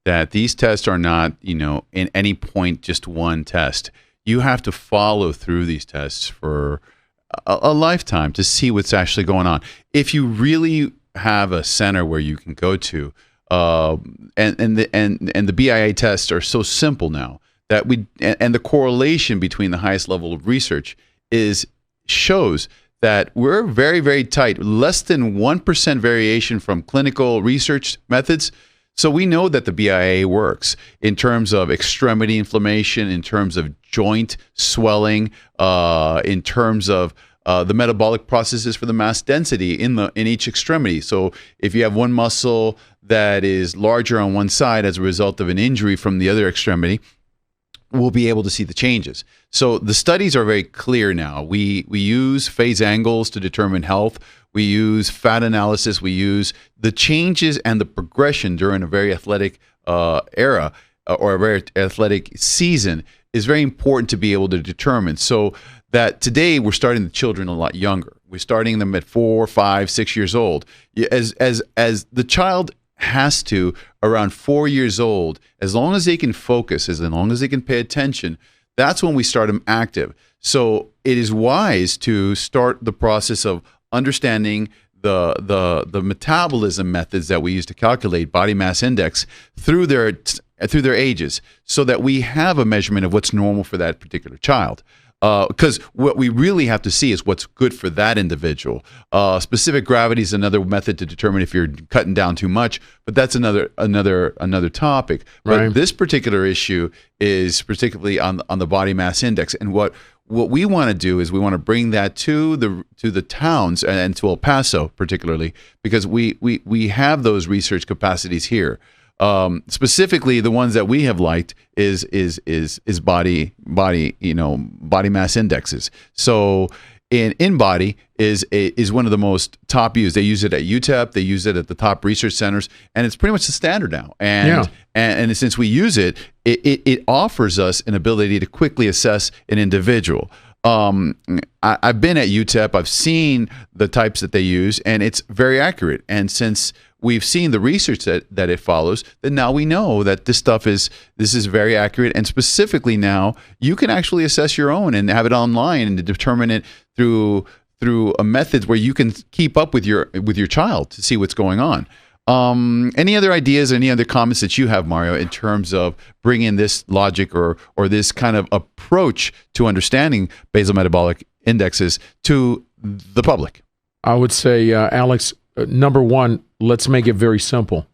that these tests are not, in any point just one test. You have to follow through these tests for a lifetime to see what's actually going on. If you really have a center where you can go to, and the BIA tests are so simple now that and the correlation between the highest level of research shows that we're very, very tight, less than 1% variation from clinical research methods. So we know that the BIA works in terms of extremity inflammation, in terms of joint swelling, in terms of the metabolic processes for the mass density in each extremity. So if you have one muscle that is larger on one side as a result of an injury from the other extremity, we'll be able to see the changes. So the studies are very clear now. We use phase angles to determine health. We use fat analysis. We use the changes and the progression during a very athletic era or a very athletic season is very important to be able to determine. So that today we're starting the children a lot younger. We're starting them at 4, 5, 6 years old. As the child has to, around 4 years old, as long as they can focus, as long as they can pay attention, that's when we start them active. So it is wise to start the process of understanding the metabolism methods that we use to calculate body mass index through their ages, so that we have a measurement of what's normal for that particular child. Because what we really have to see is what's good for that individual. Specific gravity is another method to determine if you're cutting down too much, but that's another topic. But Right. this particular issue is particularly on the body mass index, and what we want to do is we want to bring that to the towns and to El Paso particularly, because we have those research capacities here. Specifically, the ones that we have liked is body mass indexes. So in body is one of the most top used. They use it at UTEP. They use it at the top research centers, and it's pretty much the standard now. And since we use it, it offers us an ability to quickly assess an individual. I've been at UTEP. I've seen the types that they use, and it's very accurate. And since we've seen the research that it follows, then now we know that this is very accurate. And specifically now, you can actually assess your own and have it online and determine it through a method where you can keep up with your child to see what's going on. Any other ideas, any other comments that you have, Mario, in terms of bringing this logic or this kind of approach to understanding basal metabolic indexes to the public? I would say, Alex, number one, let's make it very simple.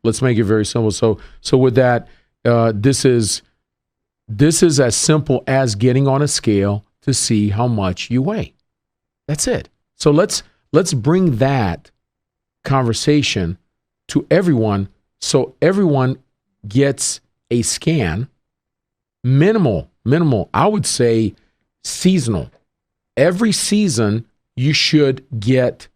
Let's make it very simple. So with that, this is as simple as getting on a scale to see how much you weigh. That's it. So let's bring that conversation to everyone, so everyone gets a scan. Minimal. I would say seasonal. Every season you should get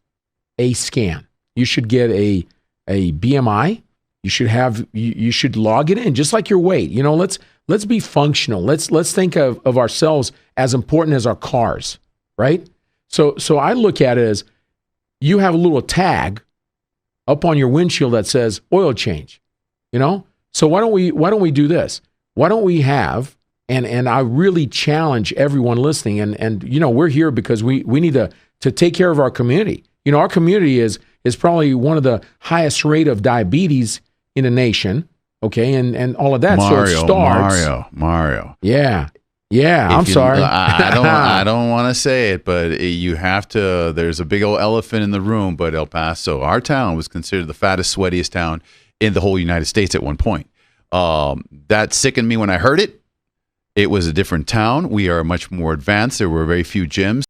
a scan. You should get a BMI. You should log it in just like your weight. Let's be functional. Let's think of ourselves as important as our cars, right? So I look at it as you have a little tag up on your windshield that says oil change. So why don't we do this? Why don't we have, and I really challenge everyone listening, and we're here because we need to take care of our community. Our community is probably one of the highest rate of diabetes in the nation, okay, and all of that. Mario, so it starts. Mario. Yeah. I'm sorry. I don't want to say it, but you have to. There's a big old elephant in the room. But El Paso, our town, was considered the fattest, sweatiest town in the whole United States at one point. That sickened me when I heard it. It was a different town. We are much more advanced. There were very few gyms.